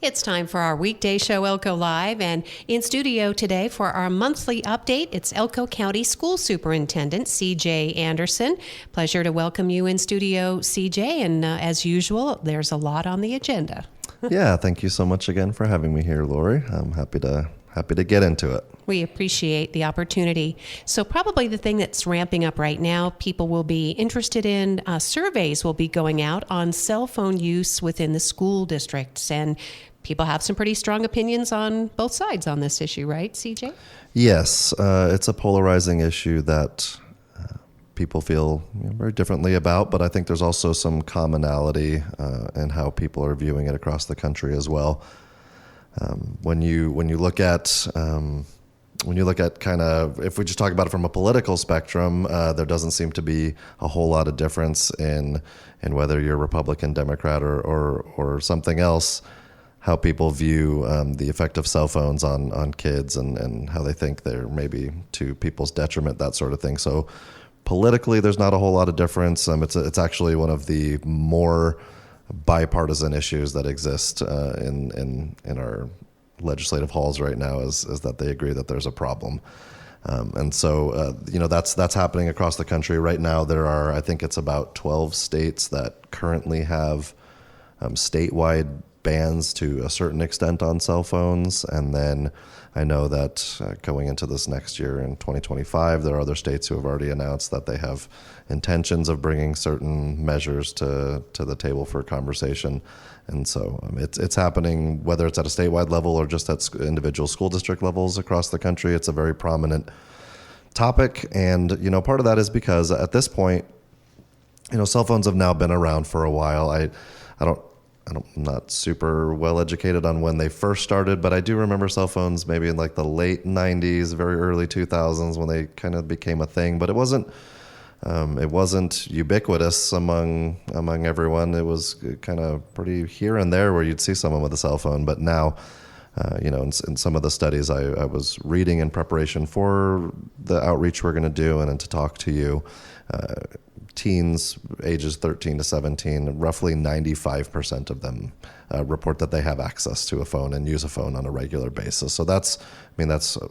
It's time for our weekday show, Elko Live, and in studio today for our monthly update, it's Elko County School Superintendent CJ Anderson. Pleasure to welcome you in studio, CJ, and as usual, there's a lot on the agenda. Yeah, thank you so much again for having me here, Lori. I'm happy to get into it. We appreciate the opportunity. So probably the thing that's ramping up right now, people will be interested in, surveys will be going out on cell phone use within the school districts, and people have some pretty strong opinions on both sides on this issue, right, CJ? Yes, it's a polarizing issue that people feel very differently about, but I think there's also some commonality in how people are viewing it across the country as well. When you look at kind of, if we just talk about it from a political spectrum, there doesn't seem to be a whole lot of difference in whether you're Republican, Democrat, or something else, how people view the effect of cell phones on kids and how they think they're maybe to people's detriment, that sort of thing. So politically, there's not a whole lot of difference. It's actually one of the more bipartisan issues that exist in our legislative halls right now is that they agree that there's a problem. And so, that's happening across the country right now. There are, I think it's about 12 states that currently have statewide bans to a certain extent on cell phones. And then I know that going into this next year in 2025, there are other states who have already announced that they have intentions of bringing certain measures to the table for conversation. And so it's happening, whether it's at a statewide level or just at individual school district levels across the country. It's a very prominent topic. And, part of that is because at this point, cell phones have now been around for a while. I'm not super well educated on when they first started, but I do remember cell phones maybe in like the late 90s, very early 2000s when they kind of became a thing. But it wasn't ubiquitous among everyone. It was kind of pretty here and there where you'd see someone with a cell phone. But now, in some of the studies I was reading in preparation for the outreach we're going to do and to talk to you, teens ages 13 to 17, roughly 95% of them report that they have access to a phone and use a phone on a regular basis. So that's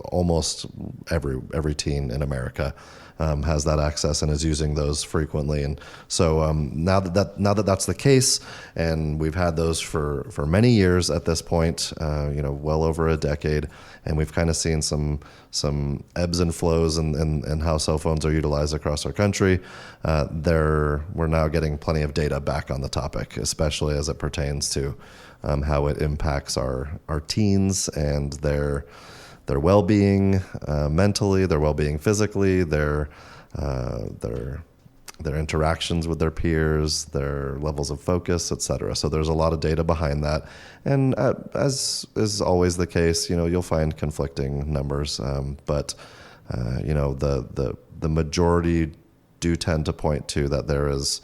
almost every teen in America has that access and is using those frequently. And so now that that's the case, and we've had those for many years at this point, well over a decade, and we've kind of seen some ebbs and flows in how cell phones are utilized across our country. We're now getting plenty of data back on the topic, especially as it pertains to how it impacts our teens and their well-being mentally, their well-being physically, their interactions with their peers, their levels of focus, et cetera. So there's a lot of data behind that. And as is always the case, you'll find conflicting numbers. But the majority do tend to point to that there is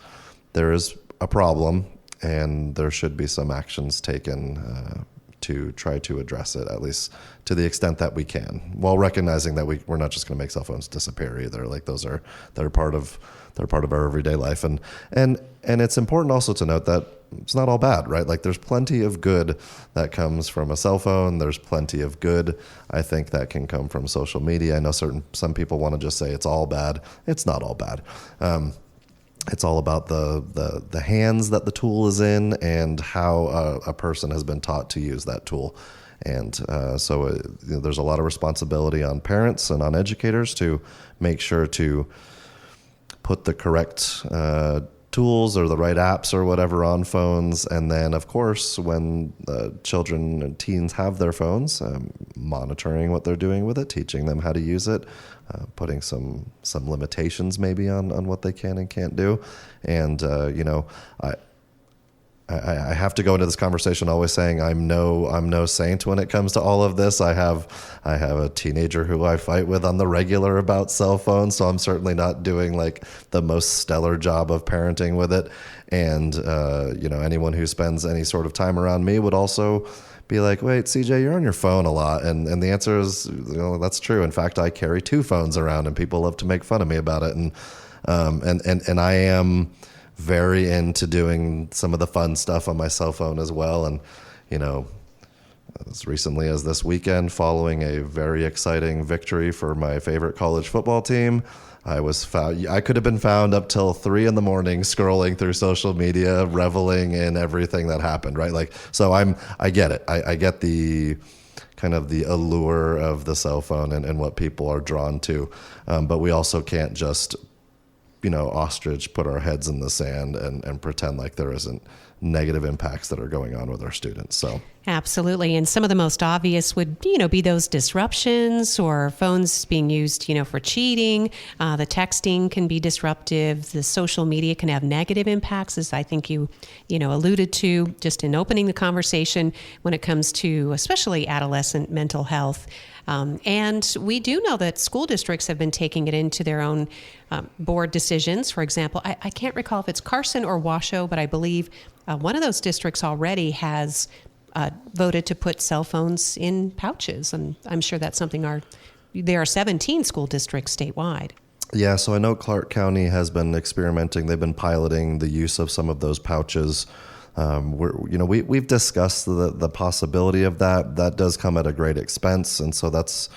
a problem and there should be some actions taken to try to address it, at least to the extent that we can, while recognizing that we're not just going to make cell phones disappear either. Like they're part of our everyday life, and it's important also to note that it's not all bad, right? Like there's plenty of good that comes from a cell phone. There's plenty of good, I think, that can come from social media. I know some people want to just say it's all bad. It's not all bad. It's all about the hands that the tool is in and how a person has been taught to use that tool. And so there's a lot of responsibility on parents and on educators to make sure to put the correct tools or the right apps or whatever on phones. And then, of course, when children and teens have their phones, monitoring what they're doing with it, teaching them how to use it, putting some limitations maybe on what they can and can't do. And, I have to go into this conversation always saying I'm no saint when it comes to all of this. I have a teenager who I fight with on the regular about cell phones, so I'm certainly not doing like the most stellar job of parenting with it. And anyone who spends any sort of time around me would also be like, wait, CJ, you're on your phone a lot. And the answer is, that's true. In fact, I carry 2 phones around and people love to make fun of me about it. And I am very into doing some of the fun stuff on my cell phone as well. And, as recently as this weekend, following a very exciting victory for my favorite college football team, I could have been found up till 3 a.m. scrolling through social media, reveling in everything that happened, right? Like, so I get it. I get the kind of the allure of the cell phone and what people are drawn to. But we also can't just, ostrich put our heads in the sand and pretend like there isn't negative impacts that are going on with our students. So absolutely. And some of the most obvious would, be those disruptions or phones being used, for cheating. The texting can be disruptive. The social media can have negative impacts, as I think you alluded to just in opening the conversation when it comes to especially adolescent mental health. And we do know that school districts have been taking it into their own board decisions. For example, I can't recall if it's Carson or Washoe, but I believe one of those districts already has voted to put cell phones in pouches. And I'm sure that's something there are 17 school districts statewide. Yeah, so I know Clark County has been experimenting. They've been piloting the use of some of those pouches. We've discussed the possibility of that. That does come at a great expense, and so that's,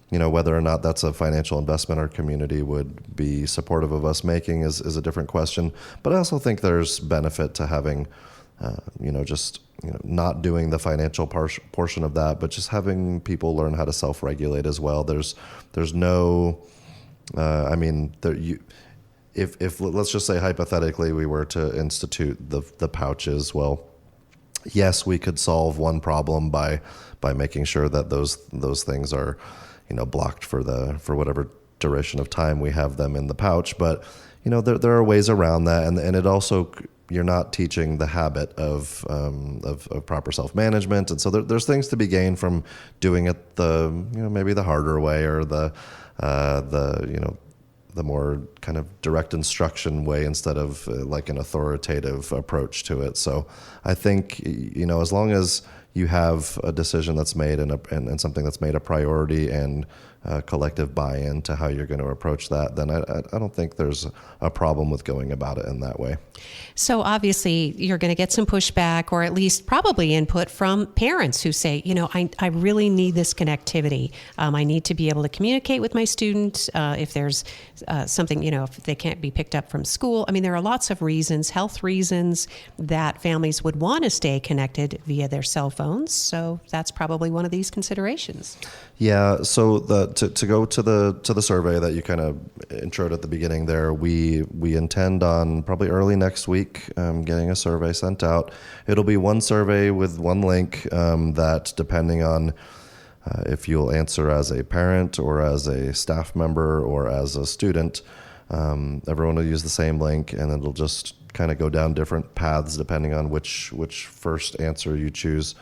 whether or not that's a financial investment our community would be supportive of us making is a different question. But I also think there's benefit to having, not doing the financial portion of that, but just having people learn how to self-regulate as well. There's no, If let's just say hypothetically we were to institute the pouches, well, yes, we could solve one problem by making sure that those things are, blocked for whatever duration of time we have them in the pouch. But there are ways around that, and it also, you're not teaching the habit of proper self-management, and so there's things to be gained from doing it maybe the harder way or the more kind of direct instruction way instead of like an authoritative approach to it. So I think, as long as you have a decision that's made and something that's made a priority and collective buy-in to how you're going to approach that, then I don't think there's a problem with going about it in that way. So obviously you're going to get some pushback, or at least probably input from parents who say, I really need this connectivity. I need to be able to communicate with my student if there's something, if they can't be picked up from school. I mean, there are lots of reasons, health reasons, that families would want to stay connected via their cell phones. So that's probably one of these considerations. Yeah. So to go to the survey that you kind of introed at the beginning there, we intend on probably early next week getting a survey sent out. It'll be one survey with one link that, depending on if you'll answer as a parent or as a staff member or as a student, everyone will use the same link, and it'll just kind of go down different paths depending on which first answer you choose.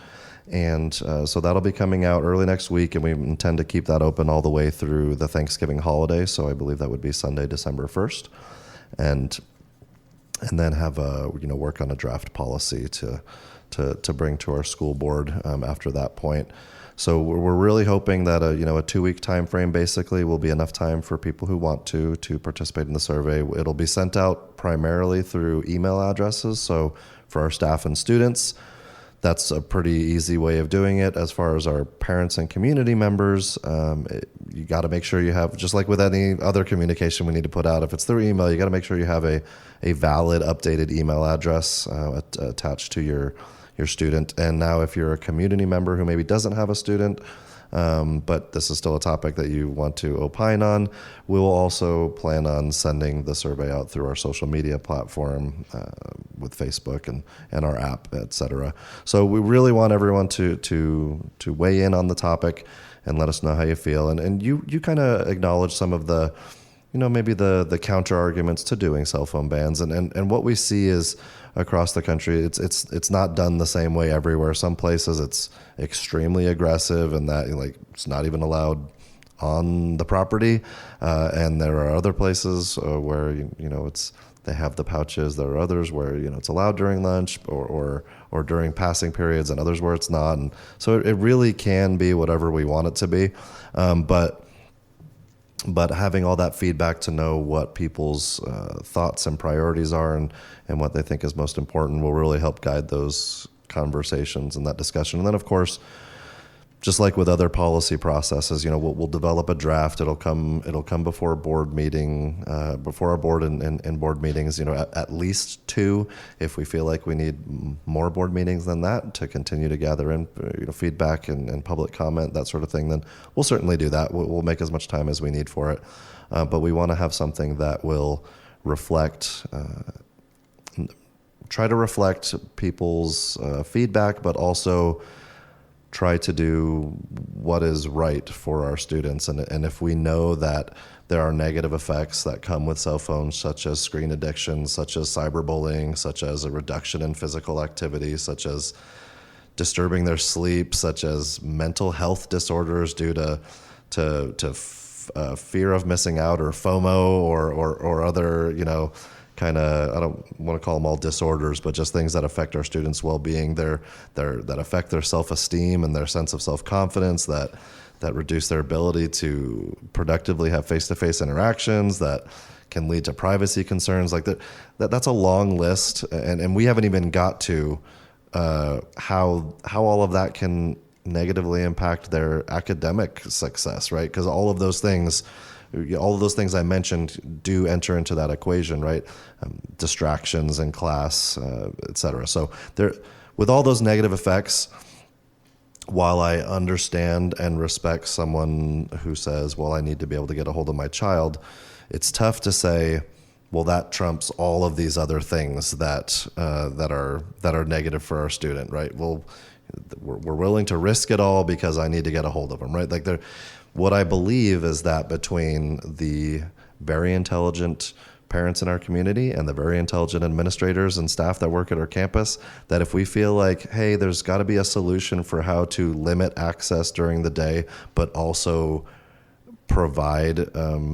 And so that'll be coming out early next week, and we intend to keep that open all the way through the Thanksgiving holiday. So I believe that would be Sunday, December 1st. And then have work on a draft policy to bring to our school board after that point. So we're really hoping that a 2-week time frame basically will be enough time for people who want to participate in the survey. It'll be sent out primarily through email addresses. So for our staff and students, that's a pretty easy way of doing it. As far as our parents and community members, you got to make sure you have, just like with any other communication we need to put out, if it's through email, you got to make sure you have a valid, updated email address attached to your student. And now if you're a community member who maybe doesn't have a student, but this is still a topic that you want to opine on, we will also plan on sending the survey out through our social media platform with Facebook and our app, etc. So we really want everyone to weigh in on the topic and let us know how you feel. And you kind of acknowledge some of the, maybe the counter arguments to doing cell phone bans. And what we see is across the country, it's not done the same way everywhere. Some places it's extremely aggressive, and that it's not even allowed on the property. And there are other places where they have the pouches. There are others where it's allowed during lunch or during passing periods, and others where it's not. And so it really can be whatever we want it to be. But having all that feedback to know what people's thoughts and priorities are and what they think is most important will really help guide those conversations and that discussion. And then, of course, just like with other policy processes, we'll develop a draft. It'll come before a board meeting, before our board and board meetings. At least 2. If we feel like we need more board meetings than that to continue to gather in feedback and public comment, that sort of thing, then we'll certainly do that. We'll make as much time as we need for it, but we want to have something that will reflect. Try to reflect people's feedback, but also try to do what is right for our students. And if we know that there are negative effects that come with cell phones, such as screen addiction, such as cyberbullying, such as a reduction in physical activity, such as disturbing their sleep, such as mental health disorders due to fear of missing out, or FOMO, or other, kind of, I don't want to call them all disorders, but just things that affect our students' well-being, that affect their self-esteem and their sense of self-confidence, that reduce their ability to productively have face-to-face interactions, that can lead to privacy concerns. Like that's a long list, and we haven't even got to how all of that can negatively impact their academic success, right? Because all of those things I mentioned do enter into that equation, right? Distractions in class, et cetera. So with all those negative effects, while I understand and respect someone who says, well, I need to be able to get a hold of my child, it's tough to say, well, that trumps all of these other things that are negative for our student, right? Well, we're willing to risk it all because I need to get a hold of them, right? Like what I believe is that between the very intelligent parents in our community and the very intelligent administrators and staff that work at our campus, that if we feel like, hey, there's got to be a solution for how to limit access during the day, but also provide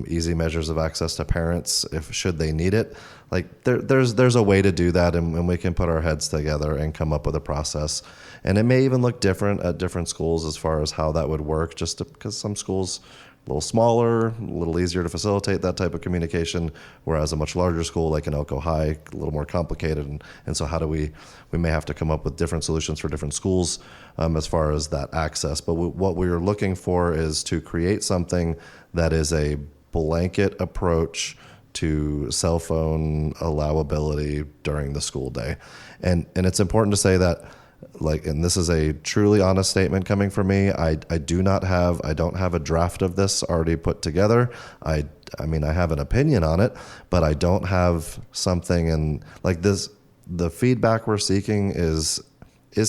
easy measures of access to parents should they need it, like there's a way to do that, and we can put our heads together and come up with a process. And it may even look different at different schools as far as how that would work, just because some schools a little smaller, a little easier to facilitate that type of communication, whereas a much larger school like an Elko High, a little more complicated. And so how do we may have to come up with different solutions for different schools as far as that access. But what we're looking for is to create something that is a blanket approach to cell phone allowability during the school day. And it's important to say that, and this is a truly honest statement coming from me, I don't have a draft of this already put together. I mean, I have an opinion on it, but I don't have something, and like this, the feedback we're seeking is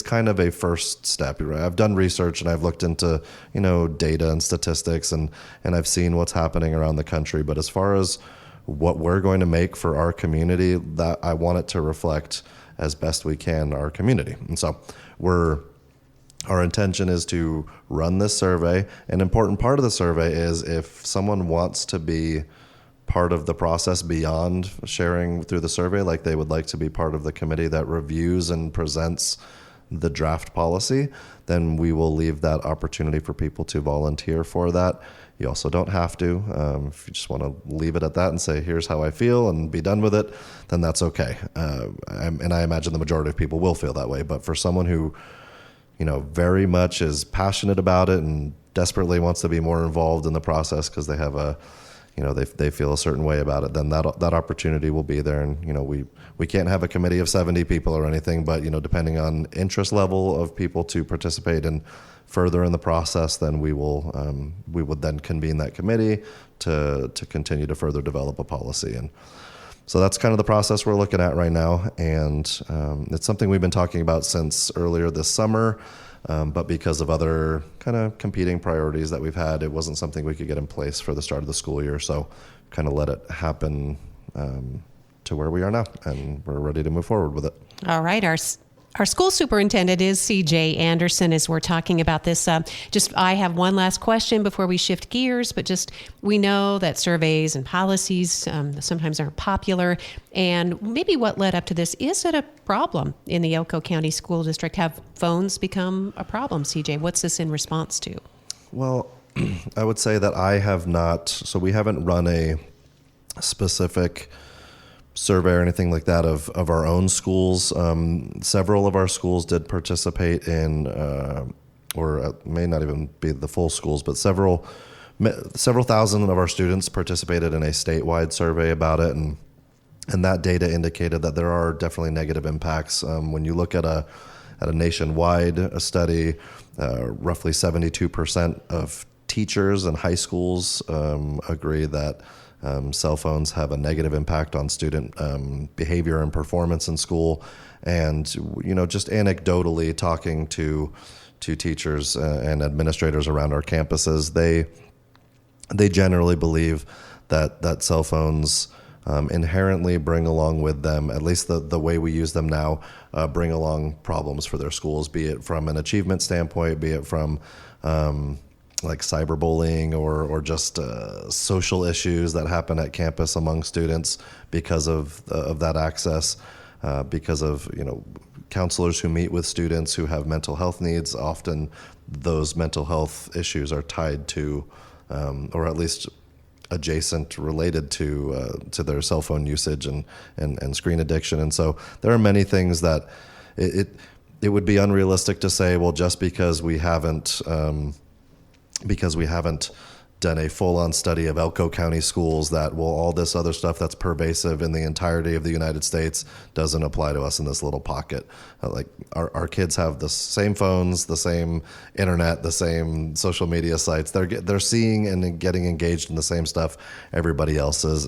kind of a first step, right? I've done research and I've looked into, data and statistics, and I've seen what's happening around the country. But as far as what we're going to make for our community, that I want it to reflect as best we can our community. And so our intention is to run this survey. An important part of the survey is if someone wants to be part of the process beyond sharing through the survey, like they would like to be part of the committee that reviews and presents the draft policy, then we will leave that opportunity for people to volunteer for that. You also don't have to. If you just want to leave it at that and say, here's how I feel, and be done with it, then that's okay. And I imagine the majority of people will feel that way. But for someone who, very much is passionate about it and desperately wants to be more involved in the process because they have they feel a certain way about it, then that opportunity will be there. And, we can't have a committee of 70 people or anything, but, depending on interest level of people to participate and further in the process, then we would then convene that committee to continue to further develop a policy. And so that's kind of the process we're looking at right now. And it's something we've been talking about since earlier this summer. But because of other kind of competing priorities that we've had, it wasn't something we could get in place for the start of the school year. So kind of let it happen to where we are now, and we're ready to move forward with it. All right. Our school superintendent is CJ Anderson as we're talking about this. I have one last question before we shift gears, but we know that surveys and policies sometimes aren't popular. And maybe what led up to this, is it a problem in the Elko County School District? Have phones become a problem, CJ? What's this in response to? Well, I would say that I have not, so we haven't run a specific survey or anything like that of our own schools. Several of our schools did participate in or may not even be the full schools, but several thousand of our students participated in a statewide survey about it, and that data indicated that there are definitely negative impacts. When you look at a nationwide study, roughly 72% of teachers in high schools agree that cell phones have a negative impact on student behavior and performance in school. And just anecdotally talking to teachers and administrators around our campuses, they generally believe that cell phones inherently bring along with them, at least the way we use them now, bring along problems for their schools, be it from an achievement standpoint, be it from like cyberbullying or just social issues that happen at campus among students because of that access, because of counselors who meet with students who have mental health needs. Often those mental health issues are tied to, or at least adjacent, related to their cell phone usage and screen addiction. And so there are many things that it would be unrealistic to say, well, just because we haven't done a full-on study of Elko County Schools, that all this other stuff that's pervasive in the entirety of the United States doesn't apply to us in this little pocket. Like our kids have the same phones, the same internet, the same social media sites. They're seeing and getting engaged in the same stuff everybody else is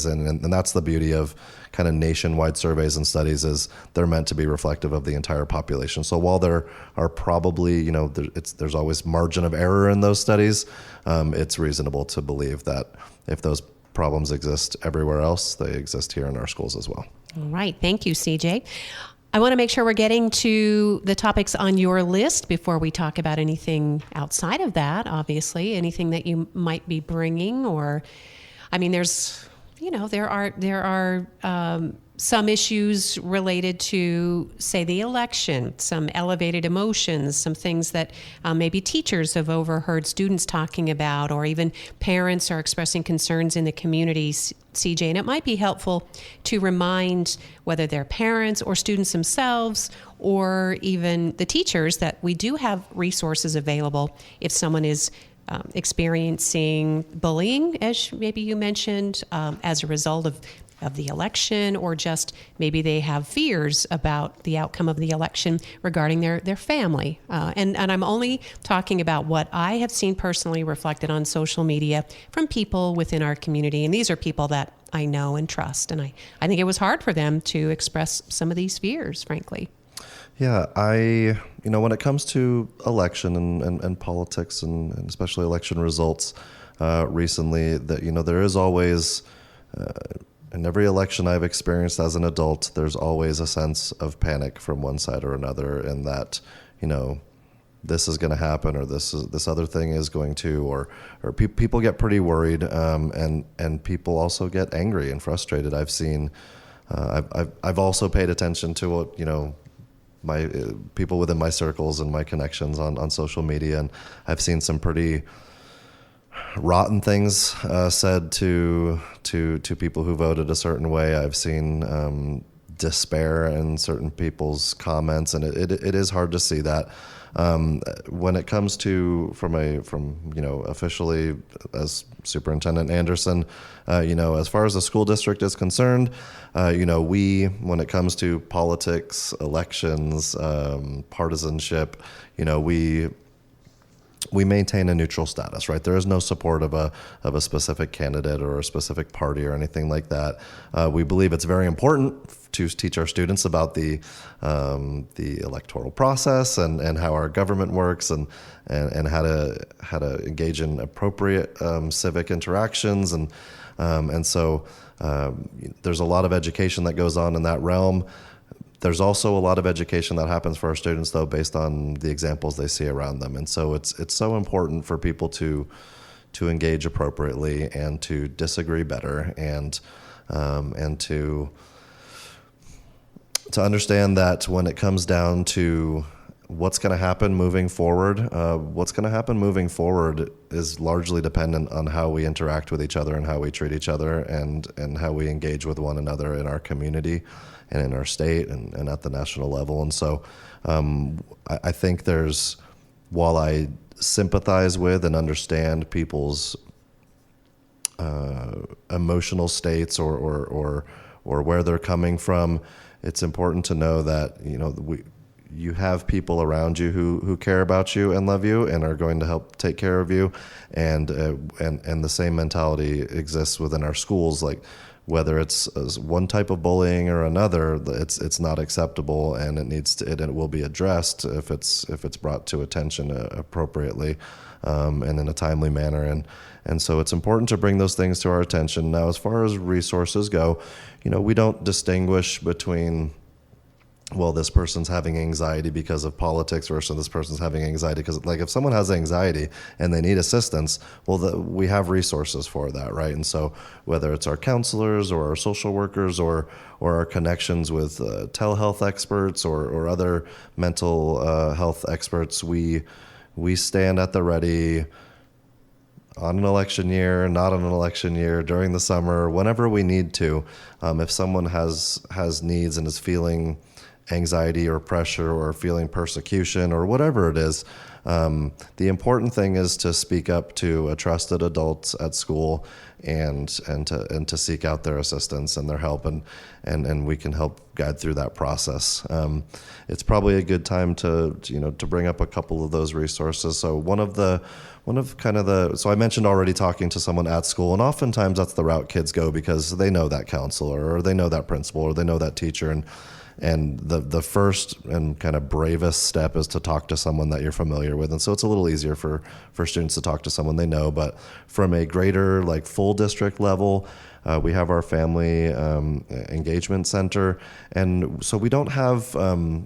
in, and that's the beauty of kind of nationwide surveys and studies, is they're meant to be reflective of the entire population. So while there are probably, there's always margin of error in those studies, it's reasonable to believe that if those problems exist everywhere else, they exist here in our schools as well. All right. Thank you, CJ. I want to make sure we're getting to the topics on your list before we talk about anything outside of that, obviously, anything that you might be bringing, or, there are some issues related to, say, the election, some elevated emotions, some things that maybe teachers have overheard students talking about, or even parents are expressing concerns in the communities, CJ. And it might be helpful to remind whether they're parents or students themselves, or even the teachers, that we do have resources available if someone is experiencing bullying, as maybe you mentioned, as a result of the election, or just maybe they have fears about the outcome of the election regarding their family. And I'm only talking about what I have seen personally reflected on social media from people within our community. And these are people that I know and trust. And I think it was hard for them to express some of these fears, frankly. Yeah, when it comes to election and politics and especially election results recently, that, there is always, in every election I've experienced as an adult, there's always a sense of panic from one side or another, and that, this is going to happen, or this other thing is going to, or people get pretty worried, and people also get angry and frustrated. I've seen, I've also paid attention to what, my people within my circles and my connections on social media, and I've seen some pretty rotten things said to people who voted a certain way. I've seen despair in certain people's comments, and it is hard to see that. When it comes to from officially as Superintendent Anderson, as far as the school district is concerned, when it comes to politics, elections, partisanship, we maintain a neutral status, right? There is no support of a specific candidate or a specific party or anything like that. We believe it's very important to teach our students about the electoral process and how our government works and how to engage in appropriate civic interactions, and so there's a lot of education that goes on in that realm. There's also a lot of education that happens for our students, though, based on the examples they see around them. And so it's so important for people to engage appropriately and to disagree better, and to understand that when it comes down to what's going to happen moving forward, is largely dependent on how we interact with each other and how we treat each other and how we engage with one another in our community and in our state and at the national level. And so I think there's while I sympathize with and understand people's emotional states or where they're coming from, it's important to know that you have people around you who care about you and love you and are going to help take care of you, and the same mentality exists within our schools. Like, whether it's one type of bullying or another, it's not acceptable, and it will be addressed if it's brought to attention appropriately, and in a timely manner. And so it's important to bring those things to our attention. Now, as far as resources go, we don't distinguish between, well, this person's having anxiety because of politics versus this person's having anxiety because, like, if someone has anxiety and they need assistance, well, we have resources for that, right? And so whether it's our counselors or our social workers or our connections with telehealth experts or other mental health experts, we stand at the ready on an election year, not on an election year, during the summer, whenever we need to. If someone has needs and is feeling anxiety or pressure or feeling persecution or whatever it is, the important thing is to speak up to a trusted adult at school and to seek out their assistance and their help, and we can help guide through that process. It's probably a good time to bring up a couple of those resources. So so I mentioned already talking to someone at school, and oftentimes that's the route kids go because they know that counselor or they know that principal or they know that teacher, and the first and kind of bravest step is to talk to someone that you're familiar with. And so it's a little easier for students to talk to someone they know. But from a greater, like, full district level, we have our family engagement center. And so we don't have, so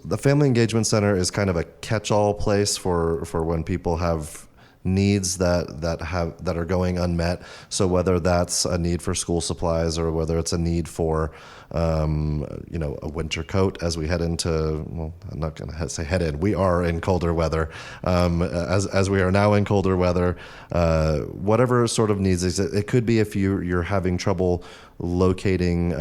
the family engagement center is kind of a catch-all place for when people have needs that are going unmet. So whether that's a need for school supplies or whether it's a need for a winter coat as we head into, well, I'm not going to say head in, we are in colder weather, as we are now in colder weather, whatever sort of needs. It could be if you're having trouble locating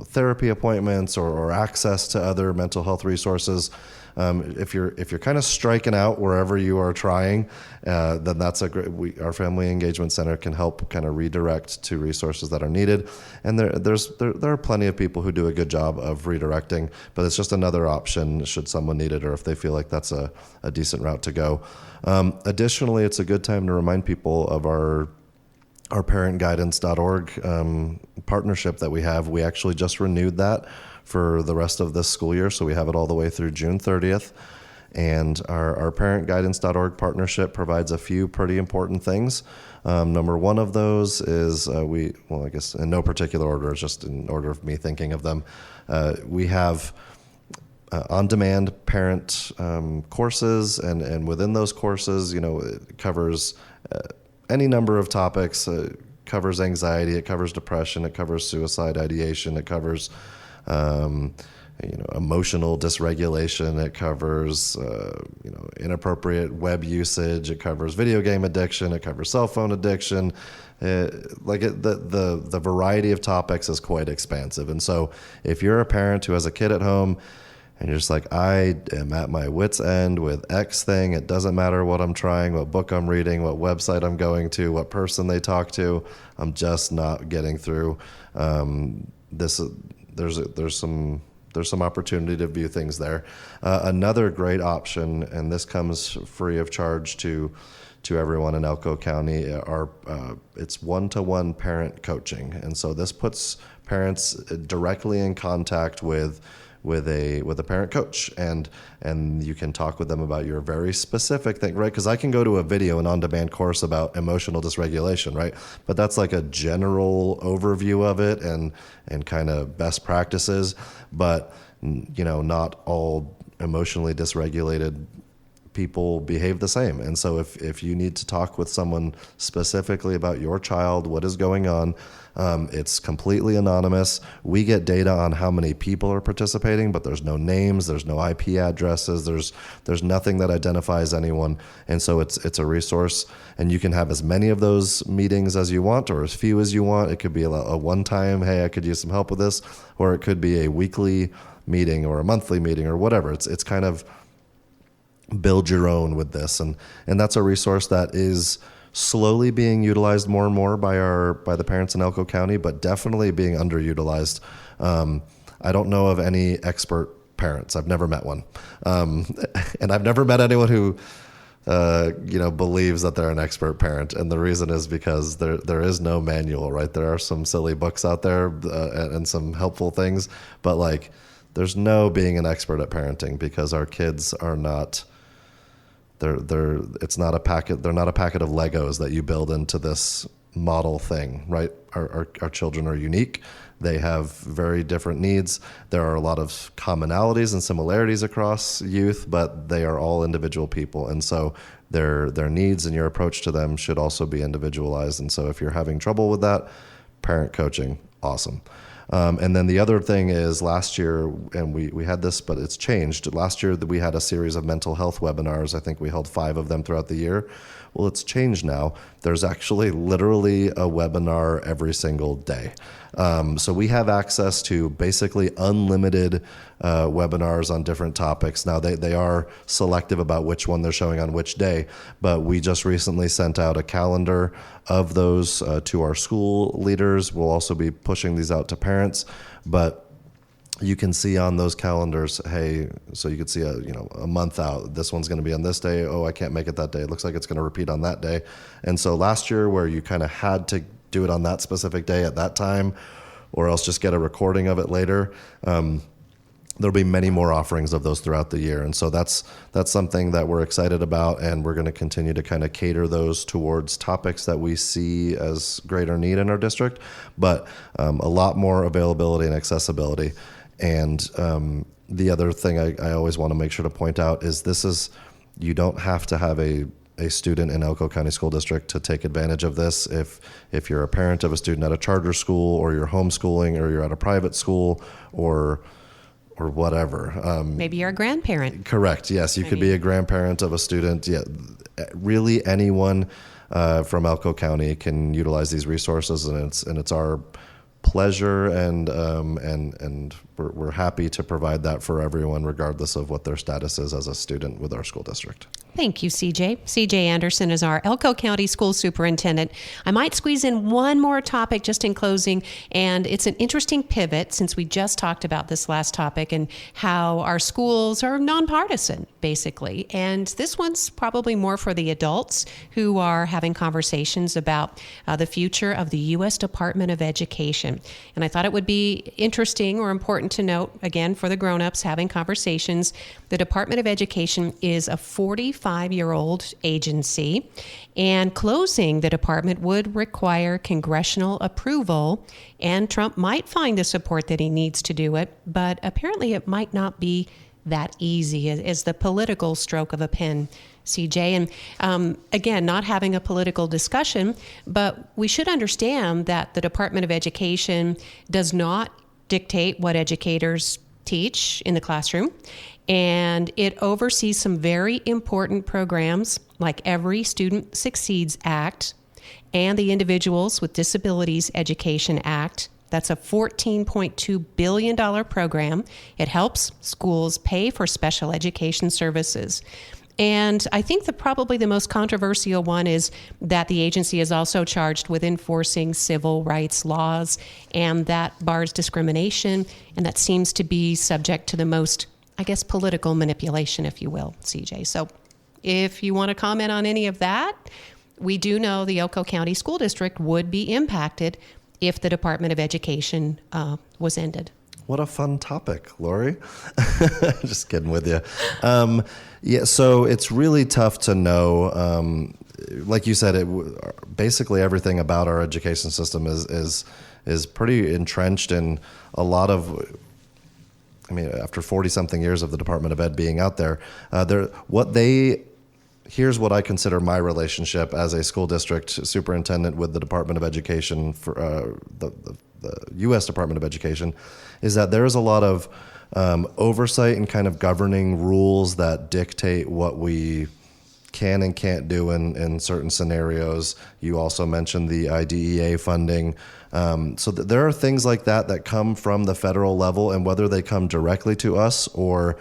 therapy appointments or access to other mental health resources. If you're kind of striking out wherever you are trying, then that's our Family Engagement Center can help kind of redirect to resources that are needed. And there are plenty of people who do a good job of redirecting, but it's just another option should someone need it or if they feel like that's a decent route to go. Additionally, it's a good time to remind people of our parentguidance.org partnership that we have. We actually just renewed that for the rest of this school year, so we have it all the way through June 30th. And our parentguidance.org partnership provides a few pretty important things. Number one of those is I guess in no particular order, it's just in order of me thinking of them. We have on-demand parent courses, and within those courses, it covers any number of topics. It covers anxiety, it covers depression, it covers suicide ideation, it covers emotional dysregulation, it covers inappropriate web usage, it covers video game addiction, it covers cell phone addiction. The variety of topics is quite expansive. And so if you're a parent who has a kid at home and you're just like, I am at my wit's end with X thing, it doesn't matter what I'm trying, what book I'm reading, what website I'm going to, what person they talk to, I'm just not getting through. There's some opportunity to view things there. Another great option, and this comes free of charge to everyone in Elko County, it's one-to-one parent coaching. And so this puts parents directly in contact with a parent coach, and you can talk with them about your very specific thing, right? Because I can go to a video, an on-demand course about emotional dysregulation, right? But that's like a general overview of it and kind of best practices. But not all emotionally dysregulated people behave the same. And so if you need to talk with someone specifically about your child, what is going on, it's completely anonymous. We get data on how many people are participating, but there's no names, there's no IP addresses, there's nothing that identifies anyone. And so it's a resource, and you can have as many of those meetings as you want or as few as you want. It could be a one-time, hey, I could use some help with this, or it could be a weekly meeting or a monthly meeting or whatever. It's kind of build your own with this. And that's a resource that is slowly being utilized more and more by the parents in Elko County, but definitely being underutilized. I don't know of any expert parents. I've never met one. And I've never met anyone who believes that they're an expert parent. And the reason is because there is no manual, right? There are some silly books out there and some helpful things, but like there's no being an expert at parenting, because our kids are not, it's not a packet. They're not a packet of Legos that you build into this model thing, right? Our children are unique. They have very different needs. There are a lot of commonalities and similarities across youth, but they are all individual people. And so their needs and your approach to them should also be individualized. And so if you're having trouble with that, parent coaching, awesome. And then the other thing is last year, and we had this, but it's changed. Last year we had a series of mental health webinars. I think we held 5 of them throughout the year. Well, it's changed now. There's actually literally a webinar every single day. So we have access to basically unlimited webinars on different topics. Now, they are selective about which one they're showing on which day, but we just recently sent out a calendar of those to our school leaders. We'll also be pushing these out to parents, but you can see on those calendars, hey, so you could see a month out, this one's going to be on this day. Oh, I can't make it that day. It looks like it's going to repeat on that day. And so last year, where you kind of had to do it on that specific day at that time, or else just get a recording of it later, there'll be many more offerings of those throughout the year. And so that's something that we're excited about, and we're going to continue to kind of cater those towards topics that we see as greater need in our district, but a lot more availability and accessibility. And the other thing I always want to make sure to point out is you don't have to have a student in Elko County School District to take advantage of this. If you're a parent of a student at a charter school, or you're homeschooling, or you're at a private school, or whatever. Maybe you're a grandparent. Correct. Yes, you could be a grandparent of a student. Yeah, really anyone from Elko County can utilize these resources, and it's our pleasure and we're happy to provide that for everyone, regardless of what their status is as a student with our school district. Thank you, CJ. CJ Anderson is our Elko County School Superintendent. I might squeeze in one more topic just in closing, and it's an interesting pivot since we just talked about this last topic and how our schools are nonpartisan, basically. And this one's probably more for the adults who are having conversations about the future of the U.S. Department of Education. And I thought it would be interesting or important to note, again, for the grown-ups having conversations, the Department of Education is a 45-year-old agency, and closing the department would require congressional approval, and Trump might find the support that he needs to do it, but apparently it might not be that easy as the political stroke of a pen, CJ. And again, not having a political discussion, but we should understand that the Department of Education does not dictate what educators teach in the classroom, and it oversees some very important programs like Every Student Succeeds Act and the Individuals with Disabilities Education Act. That's a $14.2 billion program. It helps schools pay for special education services. And I think probably the most controversial one is that the agency is also charged with enforcing civil rights laws, and that bars discrimination, and that seems to be subject to the most, I guess, political manipulation, if you will, CJ. So if you want to comment on any of that, we do know the Elko County School District would be impacted if the Department of Education was ended. What a fun topic, Lori. Just kidding with you. Yeah, so it's really tough to know. Like you said, basically everything about our education system is pretty entrenched in a lot of. I mean, after 40-something years of the Department of Ed being out there, here's what I consider my relationship as a school district superintendent with the Department of Education for the U.S. Department of Education, is that there is a lot of oversight and kind of governing rules that dictate what we can and can't do in certain scenarios. You also mentioned the IDEA funding. So there are things like that come from the federal level, and whether they come directly to us or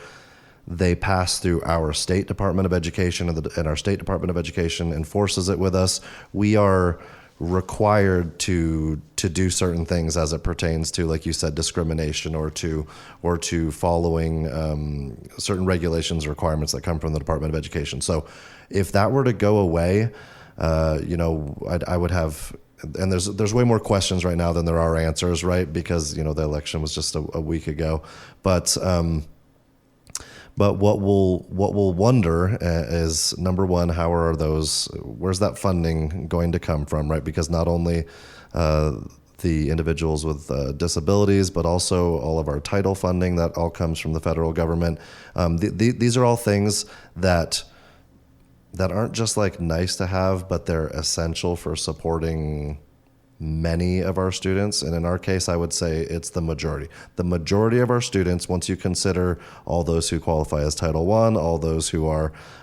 they pass through our state Department of Education, and our state Department of Education enforces it with us. We are required to do certain things as it pertains to, like you said, discrimination or to following certain regulations or requirements that come from the Department of Education. So if that were to go away, I would have, and there's way more questions right now than there are answers, right? Because, the election was just a week ago. But what we'll wonder is, number one, where's that funding going to come from, right? Because not only the individuals with disabilities, but also all of our title funding that all comes from the federal government. These are all things that aren't just like nice to have, but they're essential for supporting many of our students. And in our case, I would say it's the majority. The majority of our students, once you consider all those who qualify as Title I, all those who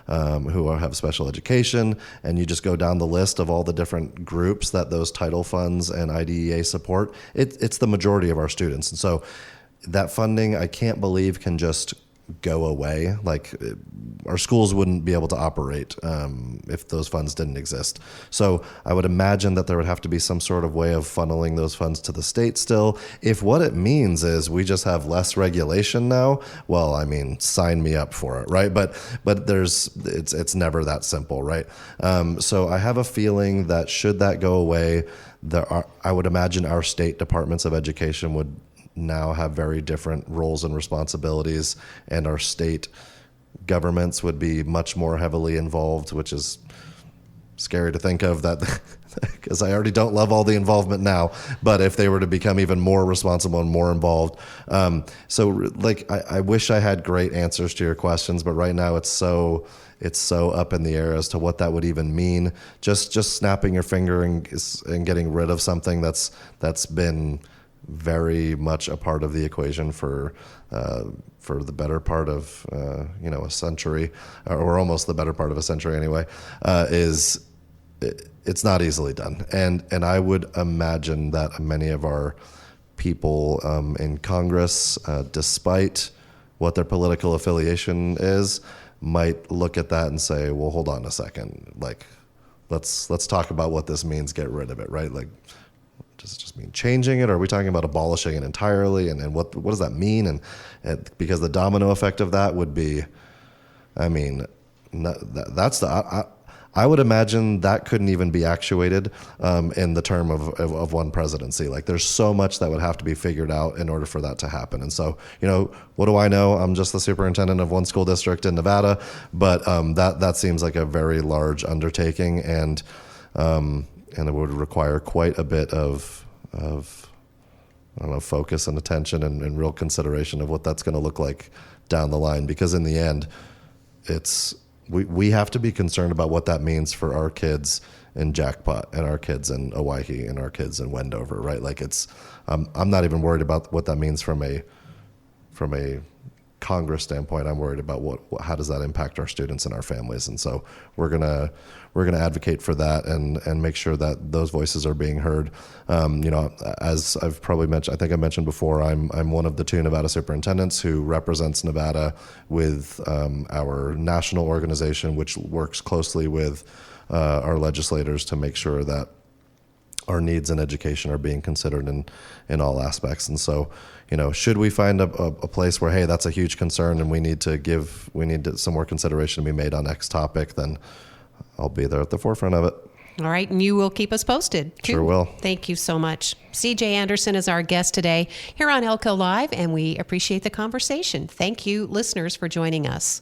have special education, and you just go down the list of all the different groups that those title funds and IDEA support, it's the majority of our students. And so that funding, I can't believe, can just go away. Like, our schools wouldn't be able to operate if those funds didn't exist. So I would imagine that there would have to be some sort of way of funneling those funds to the state still. If what it means is we just have less regulation now, well, I mean, sign me up for it, right? But it's never that simple, right? So I have a feeling that should that go away, I would imagine our state departments of education would now have very different roles and responsibilities, and our state governments would be much more heavily involved, which is scary to think of, that because I already don't love all the involvement now, but if they were to become even more responsible and more involved. I wish I had great answers to your questions, but right now it's so up in the air as to what that would even mean. Just snapping your finger and getting rid of something that's been very much a part of the equation for the better part of a century, or almost the better part of a century anyway, it's not easily done. And I would imagine that many of our people in Congress, despite what their political affiliation is, might look at that and say, well, hold on a second, like let's talk about what this means, get rid of it, right? Like, does it just mean changing it, or are we talking about abolishing it entirely? And what does that mean? And because the domino effect of that would be, I mean, I would imagine that couldn't even be actuated in the term of one presidency. Like, there's so much that would have to be figured out in order for that to happen. And so, what do I know? I'm just the superintendent of one school district in Nevada, but that seems like a very large undertaking, and it would require quite a bit of I don't know, focus and attention and real consideration of what that's going to look like down the line. Because in the end, we have to be concerned about what that means for our kids in Jackpot, and our kids in Owyhee, and our kids in Wendover, right? Like, I'm not even worried about what that means from a Congress standpoint. I'm worried about how does that impact our students and our families. And so we're gonna advocate for that and make sure that those voices are being heard. As I've probably mentioned, I think I mentioned before, I'm one of the 2 Nevada superintendents who represents Nevada with our national organization, which works closely with our legislators to make sure that our needs in education are being considered in all aspects. And so, should we find a place where, hey, that's a huge concern and we need some more consideration to be made on X topic, then I'll be there at the forefront of it. All right. And you will keep us posted, too. Sure will. Thank you so much. CJ Anderson is our guest today here on Elko Live, and we appreciate the conversation. Thank you, listeners, for joining us.